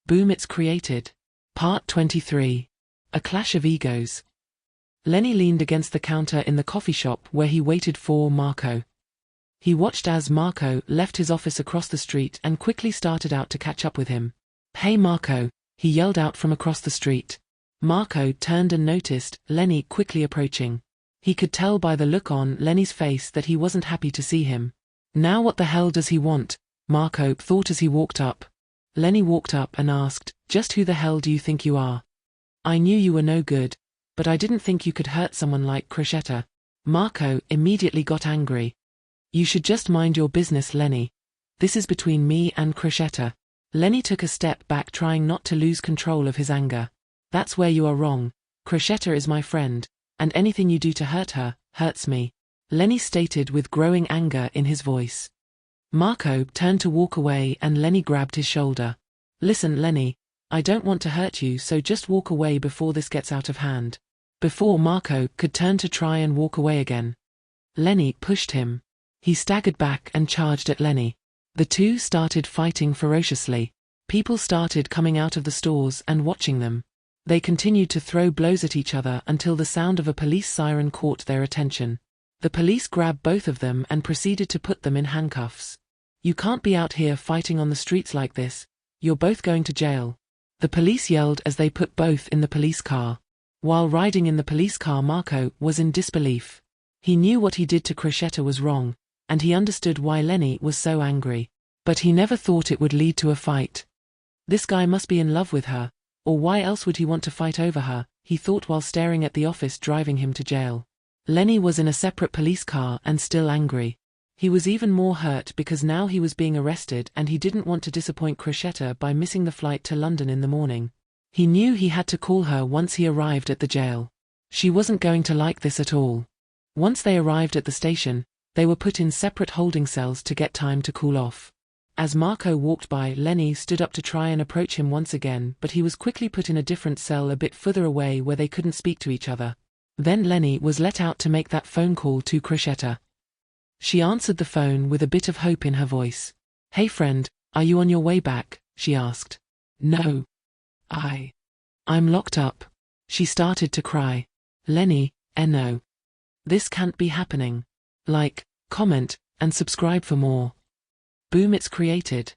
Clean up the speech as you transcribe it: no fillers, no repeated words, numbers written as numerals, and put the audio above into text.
Boom, it's created. Part 23. A Clash of Egos. Lenny leaned against the counter in the coffee shop where he waited for Marco. He watched as Marco left his office across the street and quickly started out to catch up with him. "Hey Marco," he yelled out from across the street. Marco turned and noticed Lenny quickly approaching. He could tell by the look on Lenny's face that he wasn't happy to see him. Now what the hell does he want? Marco thought as he walked up. Lenny walked up and asked, "Just who the hell do you think you are? I knew you were no good, but I didn't think you could hurt someone like Crochetta." Marco immediately got angry. "You should just mind your business, Lenny. This is between me and Crochetta." Lenny took a step back, trying not to lose control of his anger. "That's where you are wrong. Crochetta is my friend, and anything you do to hurt her, hurts me," Lenny stated with growing anger in his voice. Marco turned to walk away and Lenny grabbed his shoulder. "Listen, Lenny, I don't want to hurt you, so just walk away before this gets out of hand." Before Marco could turn to try and walk away again, Lenny pushed him. He staggered back and charged at Lenny. The two started fighting ferociously. People started coming out of the stores and watching them. They continued to throw blows at each other until the sound of a police siren caught their attention. The police grabbed both of them and proceeded to put them in handcuffs. "You can't be out here fighting on the streets like this. You're both going to jail," the police yelled as they put both in the police car. While riding in the police car, Marco was in disbelief. He knew what he did to Crochetta was wrong, and he understood why Lenny was so angry. But he never thought it would lead to a fight. "This guy must be in love with her, or why else would he want to fight over her?" he thought while staring at the office driving him to jail. Lenny was in a separate police car and still angry. He was even more hurt because now he was being arrested and he didn't want to disappoint Crochetta by missing the flight to London in the morning. He knew he had to call her once he arrived at the jail. She wasn't going to like this at all. Once they arrived at the station, they were put in separate holding cells to get time to cool off. As Marco walked by, Lenny stood up to try and approach him once again, but he was quickly put in a different cell a bit further away where they couldn't speak to each other. Then Lenny was let out to make that phone call to Crochetta. She answered the phone with a bit of hope in her voice. "Hey friend, are you on your way back?" she asked. "No. I'm locked up." She started to cry. "Lenny, no. This can't be happening. Like, comment, and subscribe for more. Boom, it's created.